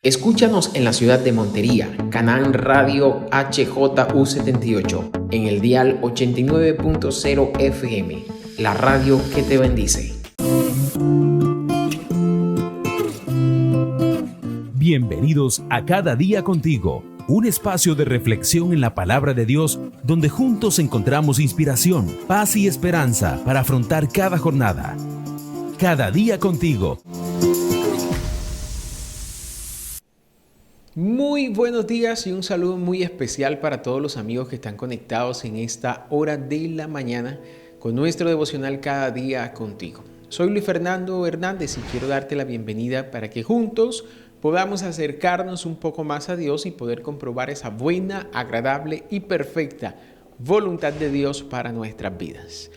Escúchanos en la ciudad de Montería, Canaán Radio HJU78, en el dial 89.0 FM, la radio que te bendice. Bienvenidos a Cada Día Contigo, un espacio de reflexión en la palabra de Dios donde juntos encontramos inspiración, paz y esperanza para afrontar cada jornada. Cada Día Contigo. Muy buenos días y un saludo muy especial para todos los amigos que están conectados en esta hora de la mañana con nuestro devocional Cada Día Contigo. Soy Luis Fernando Hernández y quiero darte la bienvenida para que juntos podamos acercarnos un poco más a Dios y poder comprobar esa buena, agradable y perfecta voluntad de Dios para nuestras vidas.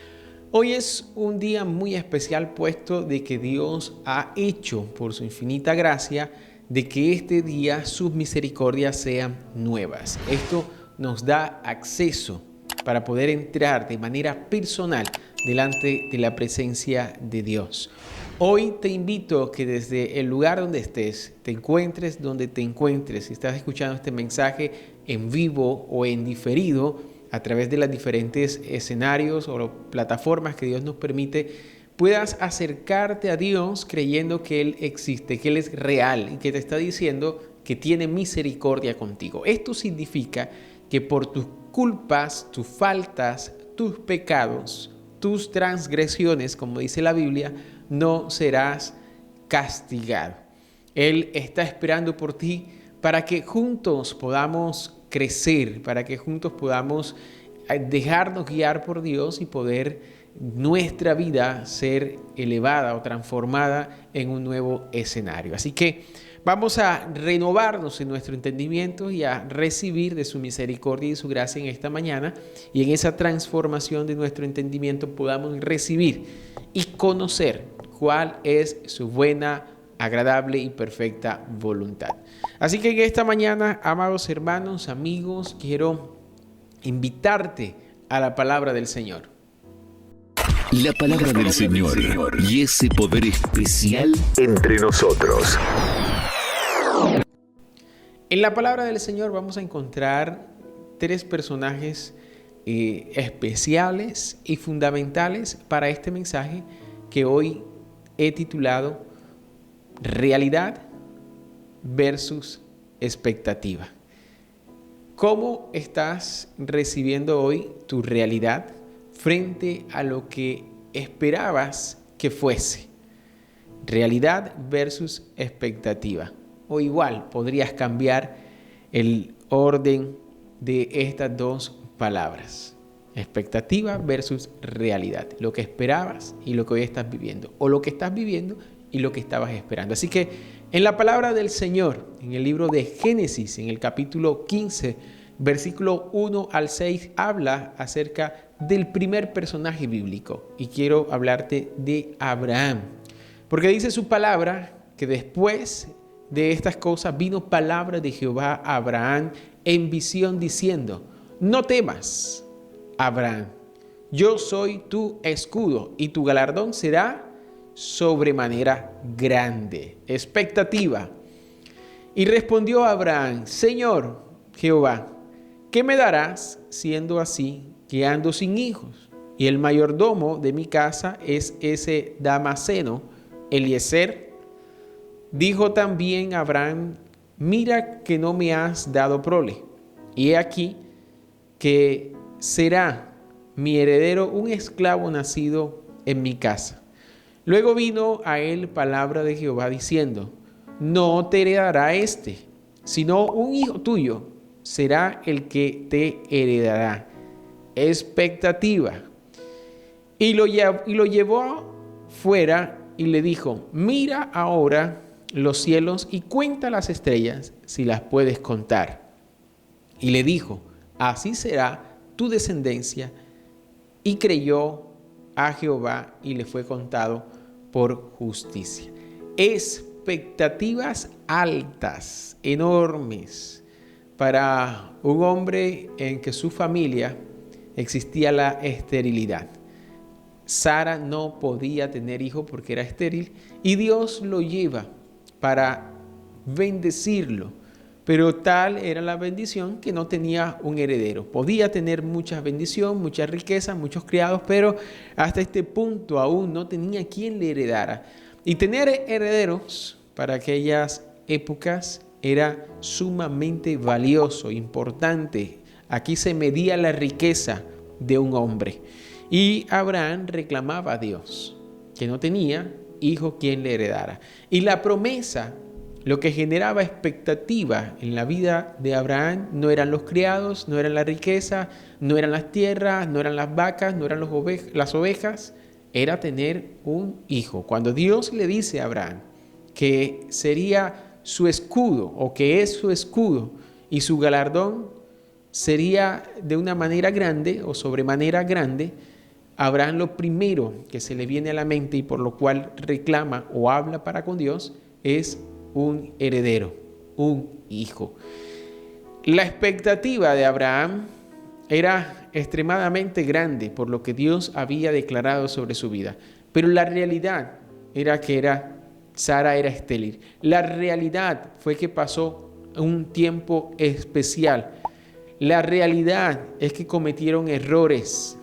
Hoy es un día muy especial puesto de que Dios ha hecho por su infinita gracia de que este día sus misericordias sean nuevas. Esto nos da acceso para poder entrar de manera personal delante de la presencia de Dios. Hoy te invito que desde el lugar donde estés, te encuentres donde te encuentres, si estás escuchando este mensaje en vivo o en diferido, a través de los diferentes escenarios o plataformas que Dios nos permite, puedas acercarte a Dios creyendo que Él existe, que Él es real y que te está diciendo que tiene misericordia contigo. Esto significa que por tus culpas, tus faltas, tus pecados, tus transgresiones, como dice la Biblia, no serás castigado. Él está esperando por ti para que juntos podamos crecer, para que juntos podamos dejarnos guiar por Dios y poder nuestra vida ser elevada o transformada en un nuevo escenario. Así que vamos a renovarnos en nuestro entendimiento y a recibir de su misericordia y su gracia en esta mañana, y en esa transformación de nuestro entendimiento podamos recibir y conocer cuál es su buena, agradable y perfecta voluntad. Así que en esta mañana, amados hermanos, amigos, quiero invitarte a la palabra del Señor. La palabra del Señor y ese poder especial entre nosotros. En la palabra del Señor vamos a encontrar tres personajes especiales y fundamentales para este mensaje que hoy he titulado Realidad versus expectativa. ¿Cómo estás recibiendo hoy tu realidad frente a lo que esperabas que fuese? Realidad versus expectativa. O igual, podrías cambiar el orden de estas dos palabras. Expectativa versus realidad. Lo que esperabas y lo que hoy estás viviendo. O lo que estás viviendo y lo que estabas esperando. Así que en la palabra del Señor, en el libro de Génesis, en el capítulo 15, versículo 1 al 6, habla acerca del primer personaje bíblico. Y quiero hablarte de Abraham. Porque dice su palabra que después de estas cosas vino palabra de Jehová a Abraham en visión diciendo: no temas, Abraham, yo soy tu escudo y tu galardón será sobremanera grande. Expectativa. Y respondió Abraham: Señor Jehová, ¿qué me darás siendo así que ando sin hijos? Y el mayordomo de mi casa es ese Damaseno, Eliezer. Dijo también Abraham: mira que no me has dado prole, y he aquí que será mi heredero un esclavo nacido en mi casa. Luego vino a él palabra de Jehová diciendo: no te heredará sino un hijo tuyo será el que te heredará. Expectativa. Y lo llevó fuera y le dijo: mira ahora los cielos y cuenta las estrellas si las puedes contar. Y le dijo: así será tu descendencia. Y creyó a Jehová y le fue contado por justicia. Expectativas altas, enormes, para un hombre en que su familia existía la esterilidad. Sara no podía tener hijo porque era estéril y Dios lo lleva para bendecirlo. Pero tal era la bendición que no tenía un heredero. Podía tener mucha bendición, mucha riqueza, muchos criados, pero hasta este punto aún no tenía quien le heredara. Y tener herederos para aquellas épocas era sumamente valioso, importante. Aquí se medía la riqueza de un hombre. Y Abraham reclamaba a Dios, que no tenía hijo quien le heredara. Y la promesa, lo que generaba expectativa en la vida de Abraham, no eran los criados, no eran la riqueza, no eran las tierras, no eran las vacas, no eran las ovejas, era tener un hijo. Cuando Dios le dice a Abraham que sería su escudo o que es su escudo y su galardón sería de una manera grande o sobremanera grande, Abraham lo primero que se le viene a la mente y por lo cual reclama o habla para con Dios es un heredero, un hijo. La expectativa de Abraham era extremadamente grande por lo que Dios había declarado sobre su vida, pero la realidad era que Sara era estéril. La realidad fue que pasó un tiempo especial. La realidad es que cometieron errores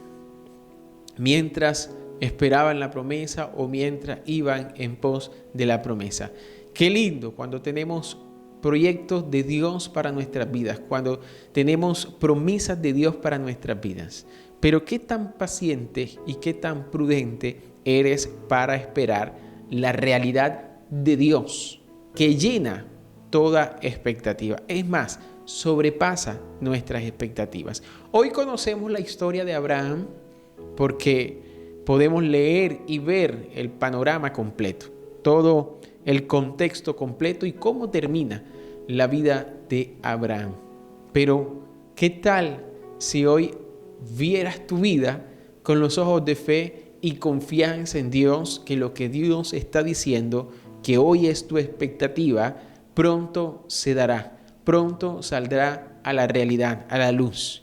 mientras esperaban la promesa o mientras iban en pos de la promesa. Qué lindo cuando tenemos proyectos de Dios para nuestras vidas, cuando tenemos promesas de Dios para nuestras vidas. Pero qué tan paciente y qué tan prudente eres para esperar la realidad de Dios que llena toda expectativa. Es más, sobrepasa nuestras expectativas. Hoy conocemos la historia de Abraham porque podemos leer y ver el panorama completo, todo el contexto completo y cómo termina la vida de Abraham. Pero, ¿qué tal si hoy vieras tu vida con los ojos de fe y confianza en Dios, que lo que Dios está diciendo, que hoy es tu expectativa, pronto se dará, pronto saldrá a la realidad, a la luz?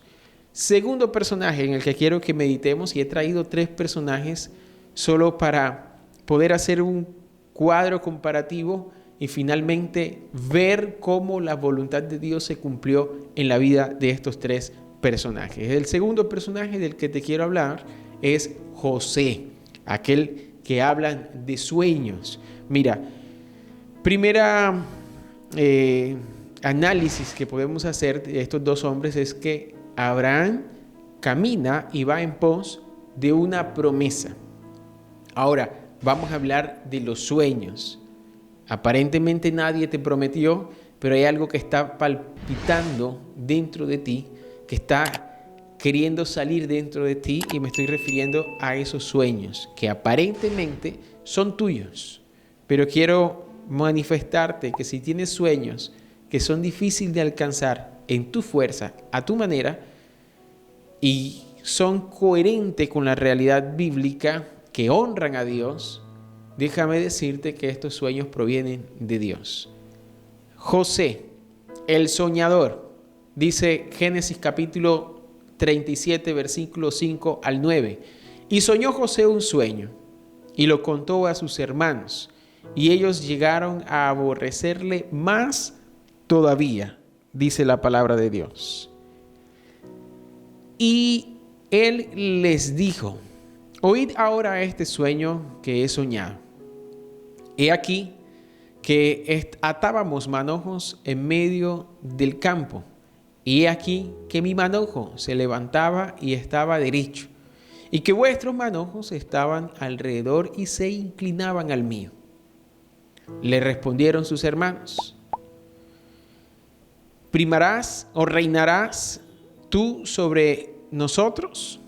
Segundo personaje en el que quiero que meditemos, y he traído 3 personajes solo para poder hacer un cuadro comparativo y finalmente ver cómo la voluntad de Dios se cumplió en la vida de estos 3 personajes. El segundo personaje del que te quiero hablar es José, aquel que habla de sueños. Mira, primera análisis que podemos hacer de estos 2 hombres es que Abraham camina y va en pos de una promesa. Ahora, vamos a hablar de los sueños. Aparentemente nadie te prometió, pero hay algo que está palpitando dentro de ti, que está queriendo salir dentro de ti, y me estoy refiriendo a esos sueños que aparentemente son tuyos. Pero quiero manifestarte que si tienes sueños que son difíciles de alcanzar en tu fuerza, a tu manera, y son coherentes con la realidad bíblica, que honran a Dios, déjame decirte que estos sueños provienen de Dios. José, el soñador, dice Génesis capítulo 37, versículos 5 al 9. Y soñó José un sueño, y lo contó a sus hermanos, y ellos llegaron a aborrecerle más todavía, dice la palabra de Dios. Y él les dijo: oíd ahora este sueño que he soñado. He aquí que atábamos manojos en medio del campo, y he aquí que mi manojo se levantaba y estaba derecho, y que vuestros manojos estaban alrededor y se inclinaban al mío. Le respondieron sus hermanos: ¿primarás o reinarás tú sobre nosotros?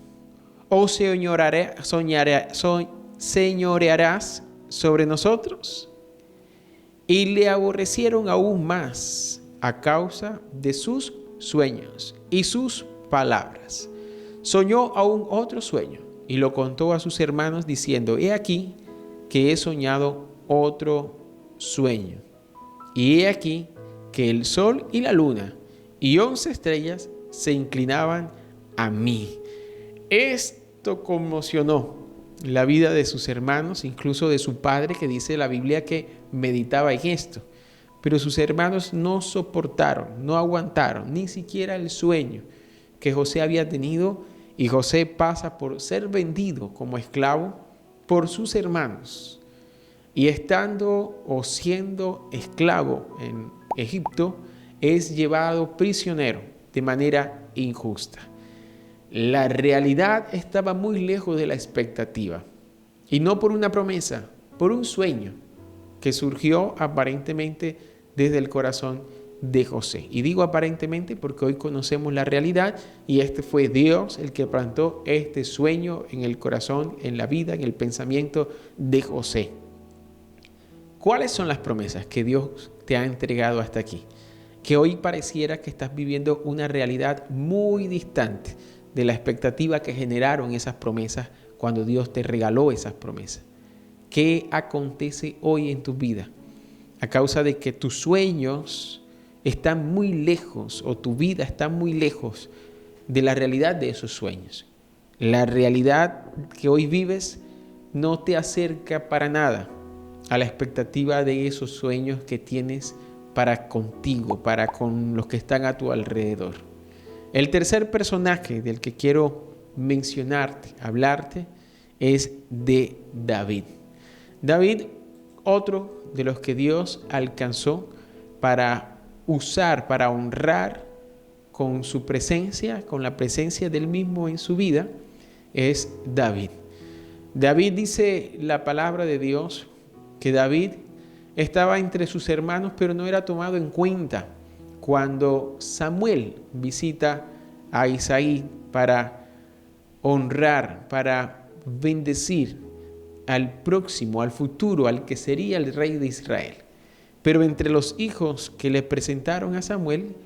¿O señorearás sobre nosotros? Y le aborrecieron aún más a causa de sus sueños y sus palabras. Soñó aún otro sueño y lo contó a sus hermanos diciendo: he aquí que he soñado otro sueño. Y he aquí que el sol y la luna y 11 estrellas se inclinaban a mí. Esto conmocionó la vida de sus hermanos, incluso de su padre, que dice la Biblia que meditaba en esto. pero sus hermanos no soportaron, no aguantaron ni siquiera el sueño que José había tenido, y José pasa por ser vendido como esclavo por sus hermanos. Y estando o siendo esclavo en Egipto, es llevado prisionero de manera injusta. La realidad estaba muy lejos de la expectativa, y no por una promesa, por un sueño que surgió aparentemente desde el corazón de José. Y digo aparentemente porque hoy conocemos la realidad, y este fue Dios el que plantó este sueño en el corazón, en la vida, en el pensamiento de José. ¿Cuáles son las promesas que Dios te ha entregado hasta aquí? Que hoy pareciera que estás viviendo una realidad muy distante de la expectativa que generaron esas promesas cuando Dios te regaló esas promesas. ¿Qué acontece hoy en tu vida? A causa de que tus sueños están muy lejos, o tu vida está muy lejos de la realidad de esos sueños. La realidad que hoy vives no te acerca para nada a la expectativa de esos sueños que tienes para contigo, para con los que están a tu alrededor. El tercer personaje del que quiero mencionarte, hablarte, es de David. David, otro de los que Dios alcanzó para usar, para honrar con su presencia, con la presencia del mismo en su vida, es David. David, dice la palabra de Dios, que David estaba entre sus hermanos, pero no era tomado en cuenta cuando Samuel visita a Isaí para honrar, para bendecir al próximo, al futuro, al que sería el rey de Israel. Pero entre los hijos que le presentaron a Samuel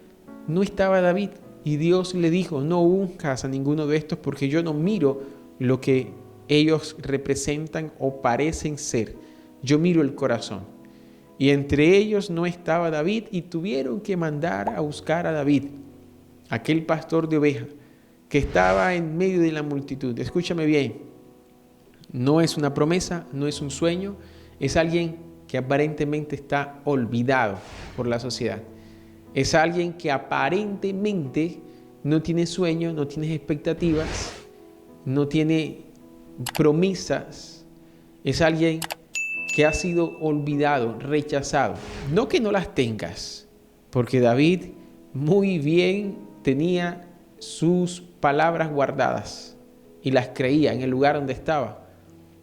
no estaba David, y Dios le dijo: no unjas a ninguno de estos, porque yo no miro lo que ellos representan o parecen ser, yo miro el corazón. Y entre ellos no estaba David, y tuvieron que mandar a buscar a David, aquel pastor de ovejas que estaba en medio de la multitud. Escúchame bien, no es una promesa, no es un sueño, es alguien que aparentemente está olvidado por la sociedad. Es alguien que aparentemente no tiene sueño, no tiene expectativas, no tiene promesas. Es alguien que ha sido olvidado, rechazado. No que no las tengas, porque David muy bien tenía sus palabras guardadas y las creía en el lugar donde estaba.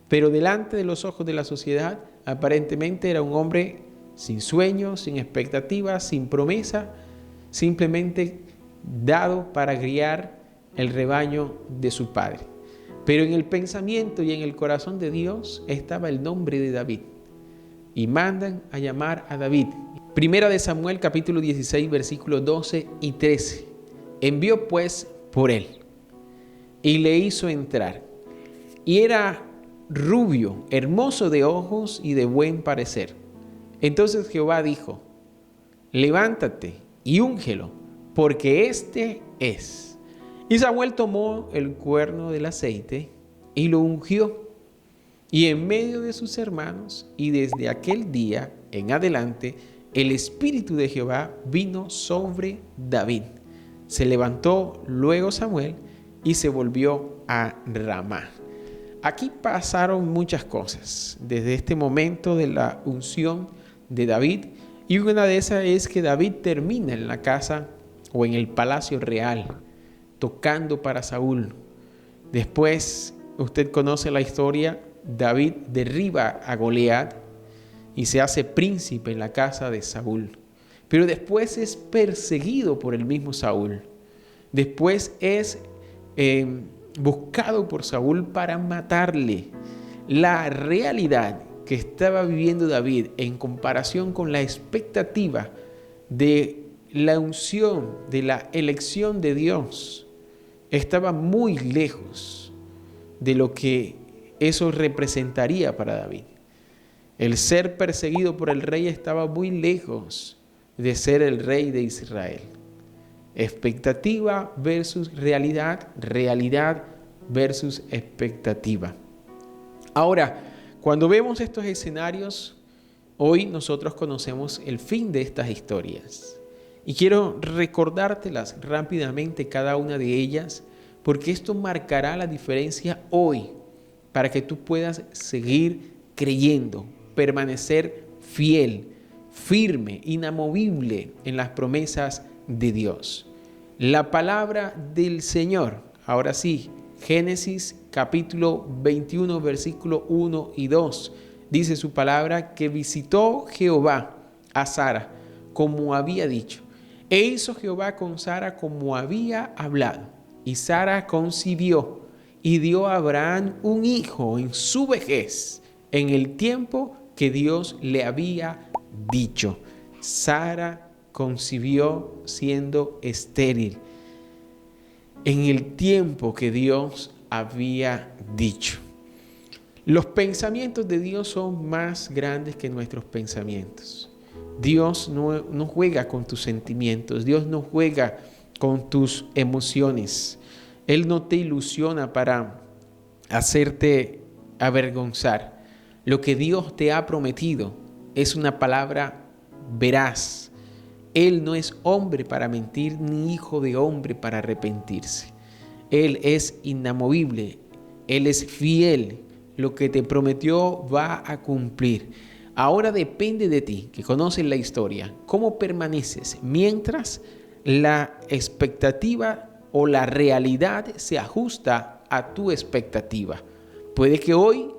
Pero delante de los ojos de la sociedad, aparentemente era un hombre sin sueños, sin expectativas, sin promesa, simplemente dado para guiar el rebaño de su padre. Pero en el pensamiento y en el corazón de Dios estaba el nombre de David. Y mandan a llamar a David. Primera de Samuel, capítulo 16, versículos 12 y 13. Envió pues por él y le hizo entrar. Y era rubio, hermoso de ojos y de buen parecer. Entonces Jehová dijo: levántate y úngelo, porque este es. Y Samuel tomó el cuerno del aceite y lo ungió, y en medio de sus hermanos, y desde aquel día en adelante, el Espíritu de Jehová vino sobre David. Se levantó luego Samuel y se volvió a Ramá. Aquí pasaron muchas cosas desde este momento de la unción de David, y una de esas es que David termina en la casa o en el palacio real, tocando para Saúl. Después, usted conoce la historia, David derriba a Goliat y se hace príncipe en la casa de Saúl. Pero después es perseguido por el mismo Saúl. Después es buscado por Saúl para matarle. La realidad que estaba viviendo David en comparación con la expectativa de la unción, de la elección de Dios, estaba muy lejos de lo que eso representaría para David. El ser perseguido por el rey estaba muy lejos de ser el rey de Israel. Expectativa versus realidad, realidad versus expectativa. Ahora, cuando vemos estos escenarios, Hoy nosotros conocemos el fin de estas historias y quiero recordártelas rápidamente cada una de ellas, porque esto marcará la diferencia hoy para que tú puedas seguir creyendo, permanecer fiel, firme, inamovible en las promesas de Dios. La palabra del Señor, ahora sí, Génesis capítulo 21, versículo 1 y 2, dice su palabra que visitó Jehová a Sara como había dicho. E hizo Jehová con Sara como había hablado. Y Sara concibió y dio a Abraham un hijo en su vejez, en el tiempo que Dios le había dicho. Sara concibió siendo estéril, en el tiempo que Dios había dicho. Los pensamientos de Dios son más grandes que nuestros pensamientos. Dios no juega con tus sentimientos. Dios no juega con tus emociones. Él no te ilusiona para hacerte avergonzar. Lo que Dios te ha prometido es una palabra veraz. Él no es hombre para mentir, ni hijo de hombre para arrepentirse. Él es inamovible. Él es fiel. Lo que te prometió va a cumplir. Ahora depende de ti, que conoces la historia, cómo permaneces mientras la expectativa o la realidad se ajusta a tu expectativa. Puede que hoy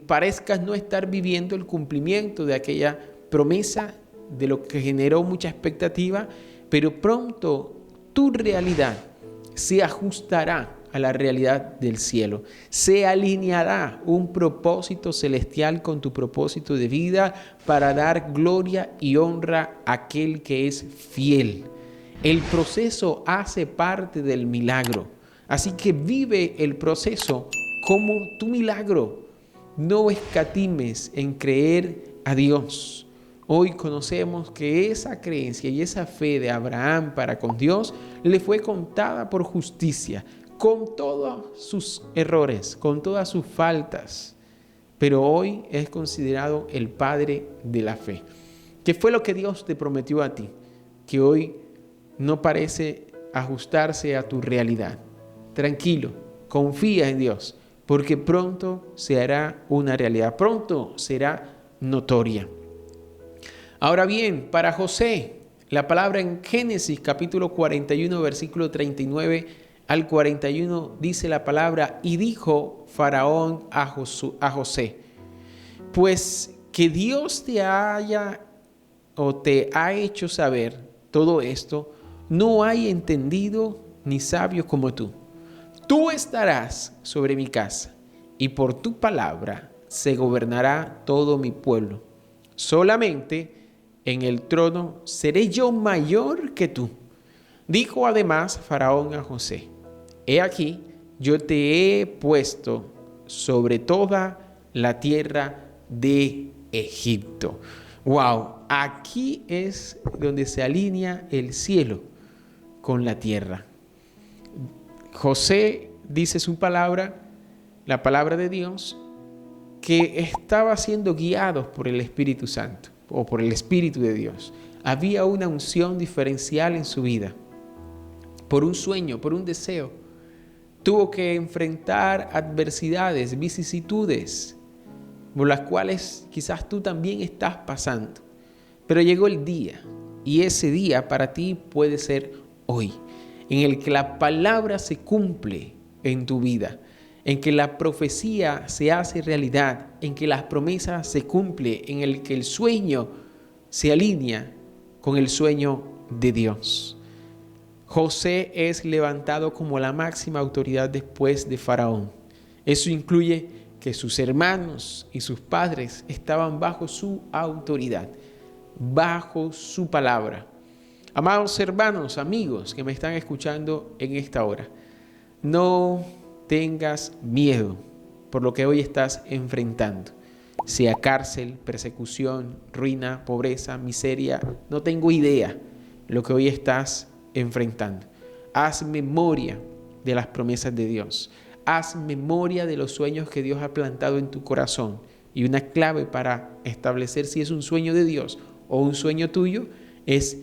parezcas no estar viviendo el cumplimiento de aquella promesa, de lo que generó mucha expectativa, pero pronto tu realidad se ajustará a la realidad del cielo. Se alineará un propósito celestial con tu propósito de vida para dar gloria y honra a aquel que es fiel. El proceso hace parte del milagro. Así que vive el proceso como tu milagro. No escatimes en creer a Dios. Hoy conocemos que esa creencia y esa fe de Abraham para con Dios le fue contada por justicia, con todos sus errores, con todas sus faltas, pero hoy es considerado el padre de la fe. ¿Qué fue lo que Dios te prometió a ti? Que hoy no parece ajustarse a tu realidad. Tranquilo, confía en Dios, porque pronto se hará una realidad, pronto será notoria. Ahora bien, para José, la palabra en Génesis capítulo 41, versículo 39 al 41 dice la palabra: y dijo Faraón a José, pues que Dios te haya o te ha hecho saber todo esto, no hay entendido ni sabio como tú. Tú estarás sobre mi casa, y por tu palabra se gobernará todo mi pueblo. Solamente en el trono seré yo mayor que tú. Dijo además Faraón a José: he aquí, yo te he puesto sobre toda la tierra de Egipto. Wow, aquí es donde se alinea el cielo con la tierra. José dice su palabra, la palabra de Dios, que estaba siendo guiado por el Espíritu Santo o por el Espíritu de Dios. Había una unción diferencial en su vida, por un sueño, por un deseo. Tuvo que enfrentar adversidades, vicisitudes, por las cuales quizás tú también estás pasando. Pero llegó el día, y ese día para ti puede ser hoy, en el que la palabra se cumple en tu vida, en que la profecía se hace realidad, en que las promesas se cumplen, en el que el sueño se alinea con el sueño de Dios. José es levantado como la máxima autoridad después de Faraón. Eso incluye que sus hermanos y sus padres estaban bajo su autoridad, bajo su palabra. Amados hermanos, amigos que me están escuchando en esta hora, no tengas miedo por lo que hoy estás enfrentando. Sea cárcel, persecución, ruina, pobreza, miseria, no tengo idea lo que hoy estás enfrentando. Haz memoria de las promesas de Dios. Haz memoria de los sueños que Dios ha plantado en tu corazón Y una clave para establecer si es un sueño de Dios o un sueño tuyo es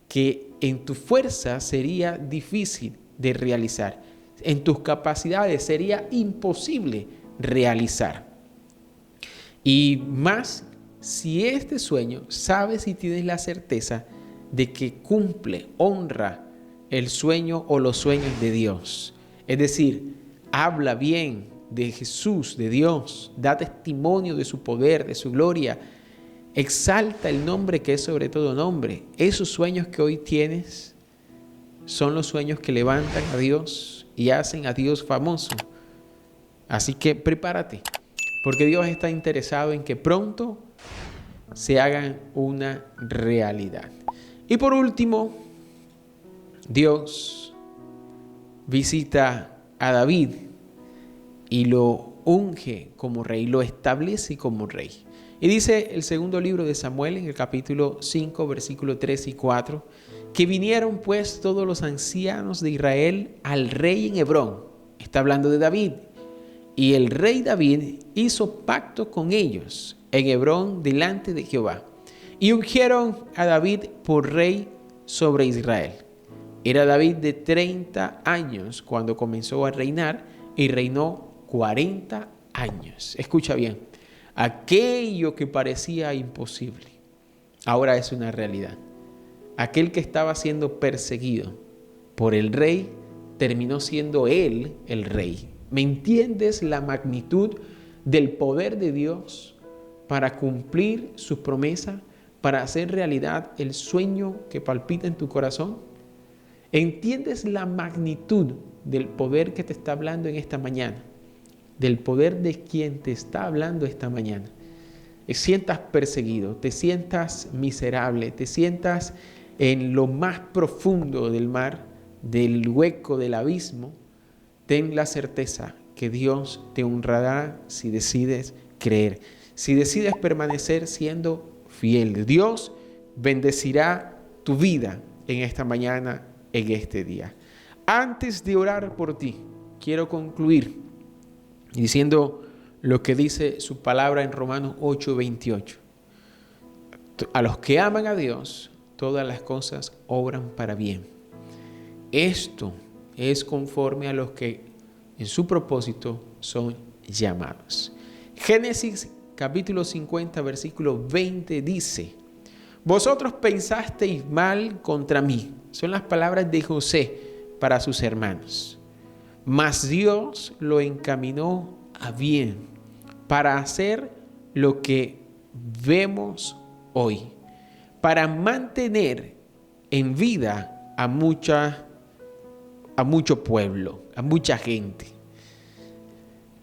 que en tu fuerza sería difícil de realizar. En tus capacidades sería imposible realizar. Y más si este sueño sabes y tienes la certeza de que cumple, honra el sueño o los sueños de Dios. Es decir, habla bien de Jesús, de Dios, da testimonio de su poder, de su gloria, exalta el nombre que es sobre todo nombre. Esos sueños que hoy tienes son los sueños que levantan a Dios y hacen a Dios famoso. Así que prepárate, porque Dios está interesado en que pronto se hagan una realidad. Y por último, Dios visita a David y lo unge como rey, lo establece como rey. Y dice el segundo libro de Samuel, en el capítulo 5, versículo 3 y 4, que vinieron pues todos los ancianos de Israel al rey en Hebrón. Está hablando de David. Y el rey David hizo pacto con ellos en Hebrón delante de Jehová. Y ungieron a David por rey sobre Israel. Era David de 30 años cuando comenzó a reinar y reinó 40 años. Escucha bien, aquello que parecía imposible, ahora es una realidad. Aquel que estaba siendo perseguido por el rey, terminó siendo él el rey. ¿Me entiendes la magnitud del poder de Dios para cumplir sus promesas, para hacer realidad el sueño que palpita en tu corazón? ¿Entiendes la magnitud del poder que te está hablando en esta mañana? Del poder de quien te está hablando esta mañana. Te sientas perseguido, te sientas miserable, te sientas en lo más profundo del mar, del hueco del abismo. Ten la certeza que Dios te honrará si decides creer, si decides permanecer siendo fiel. Dios bendecirá tu vida en esta mañana, en este día. Antes de orar por ti, quiero concluir diciendo lo que dice su palabra en Romanos 8:28. A los que aman a Dios, todas las cosas obran para bien. Esto es conforme a los que en su propósito son llamados. Génesis capítulo 50, versículo 20 dice: vosotros pensasteis mal contra mí. Son las palabras de José para sus hermanos. Mas Dios lo encaminó a bien para hacer lo que vemos hoy, para mantener en vida a mucho pueblo, a mucha gente.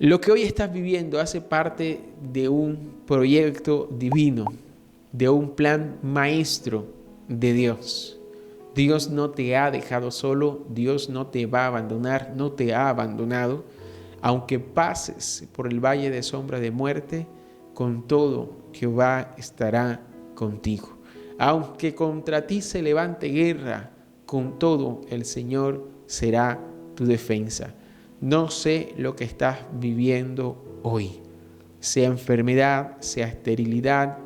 Lo que hoy estás viviendo hace parte de un proyecto divino, de un plan maestro de Dios. Dios no te ha dejado solo, Dios no te va a abandonar, no te ha abandonado. Aunque pases por el valle de sombra de muerte, con todo Jehová estará contigo. Aunque contra ti se levante guerra, con todo el Señor será tu defensa. No sé lo que estás viviendo hoy, sea enfermedad, sea esterilidad,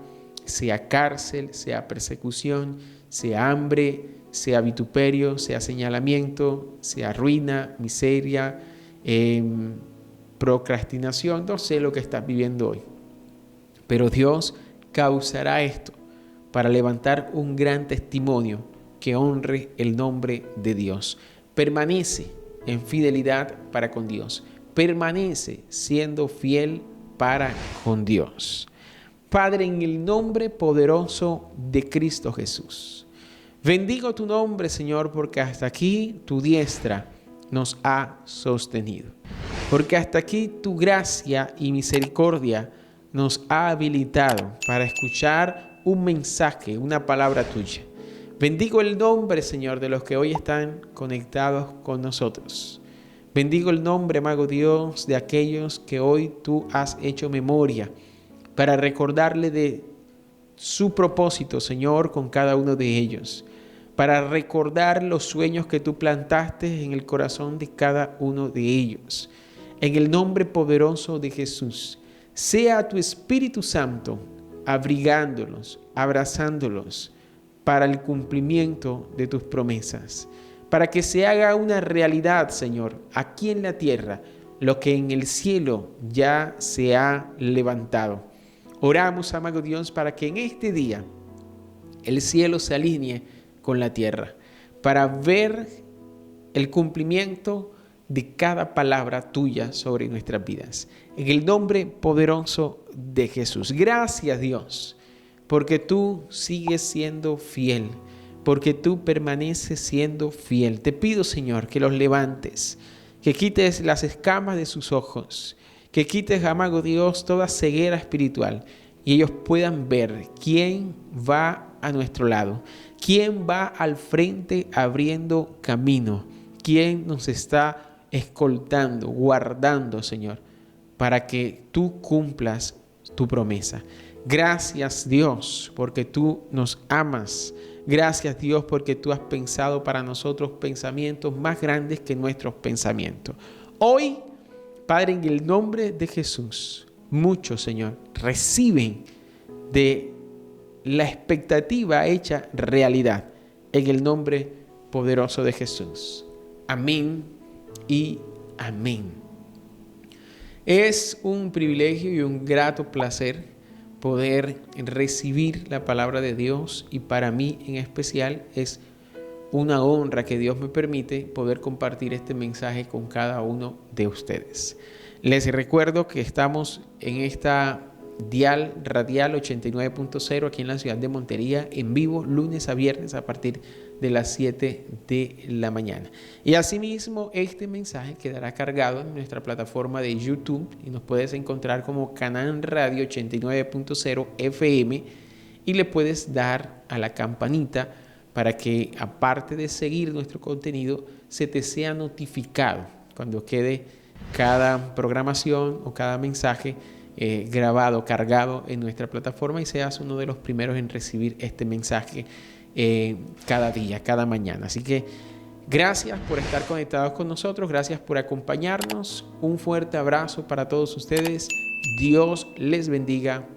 sea cárcel, sea persecución, sea hambre, sea vituperio, sea señalamiento, sea ruina, miseria, procrastinación. No sé lo que estás viviendo hoy, pero Dios causará esto para levantar un gran testimonio que honre el nombre de Dios. Permanece en fidelidad para con Dios. Permanece siendo fiel para con Dios. Padre, en el nombre poderoso de Cristo Jesús, bendigo tu nombre, Señor, porque hasta aquí tu diestra nos ha sostenido. Porque hasta aquí tu gracia y misericordia nos ha habilitado para escuchar un mensaje, una palabra tuya. Bendigo el nombre, Señor, de los que hoy están conectados con nosotros. Bendigo el nombre, amado Dios, de aquellos que hoy tú has hecho memoria para recordarle de su propósito, Señor, con cada uno de ellos. Para recordar los sueños que tú plantaste en el corazón de cada uno de ellos. En el nombre poderoso de Jesús, Sea tu Espíritu Santo abrigándolos, abrazándolos para el cumplimiento de tus promesas, para que se haga una realidad, Señor, aquí en la tierra, lo que en el cielo ya se ha levantado. Oramos, amado Dios, para que en este día el cielo se alinee con la tierra, para ver el cumplimiento de cada palabra tuya sobre nuestras vidas. En el nombre poderoso de Jesús. Gracias, Dios, porque tú sigues siendo fiel, porque tú permaneces siendo fiel. Te pido, Señor, que los levantes, que quites las escamas de sus ojos, que quites, amado Dios, toda ceguera espiritual y ellos puedan ver quién va a nuestro lado, quién va al frente abriendo camino, quién nos está escoltando, guardando, Señor, para que tú cumplas tu promesa. Gracias, Dios, porque tú nos amas. Gracias, Dios, porque tú has pensado para nosotros pensamientos más grandes que nuestros pensamientos. Hoy, Padre, en el nombre de Jesús, muchos, Señor, reciben de la expectativa hecha realidad. En el nombre poderoso de Jesús. Amén y amén. Es un privilegio y un grato placer poder recibir la palabra de Dios, y para mí en especial es una honra que Dios me permite poder compartir este mensaje con cada uno de ustedes. Les recuerdo que estamos en esta dial radial 89.0 aquí en la ciudad de Montería, en vivo lunes a viernes a partir de las 7 de la mañana. Y asimismo este mensaje quedará cargado en nuestra plataforma de YouTube y nos puedes encontrar como Canaán Radio 89.0 FM, y le puedes dar a la campanita para que, aparte de seguir nuestro contenido, se te sea notificado cuando quede cada programación o cada mensaje grabado, cargado en nuestra plataforma, y seas uno de los primeros en recibir este mensaje cada día, cada mañana. Así que gracias por estar conectados con nosotros, gracias por acompañarnos. Un fuerte abrazo para todos ustedes. Dios les bendiga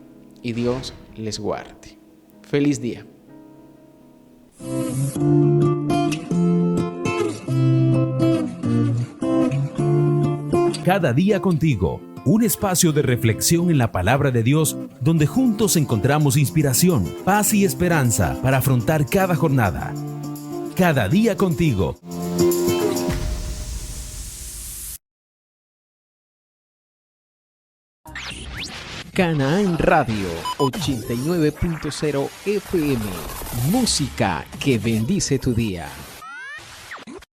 y Dios les guarde. Feliz día. Cada día contigo, un espacio de reflexión en la palabra de Dios, donde juntos encontramos inspiración, paz y esperanza para afrontar cada jornada. Cada día contigo. Canaán Radio 89.0 FM. Música que bendice tu día.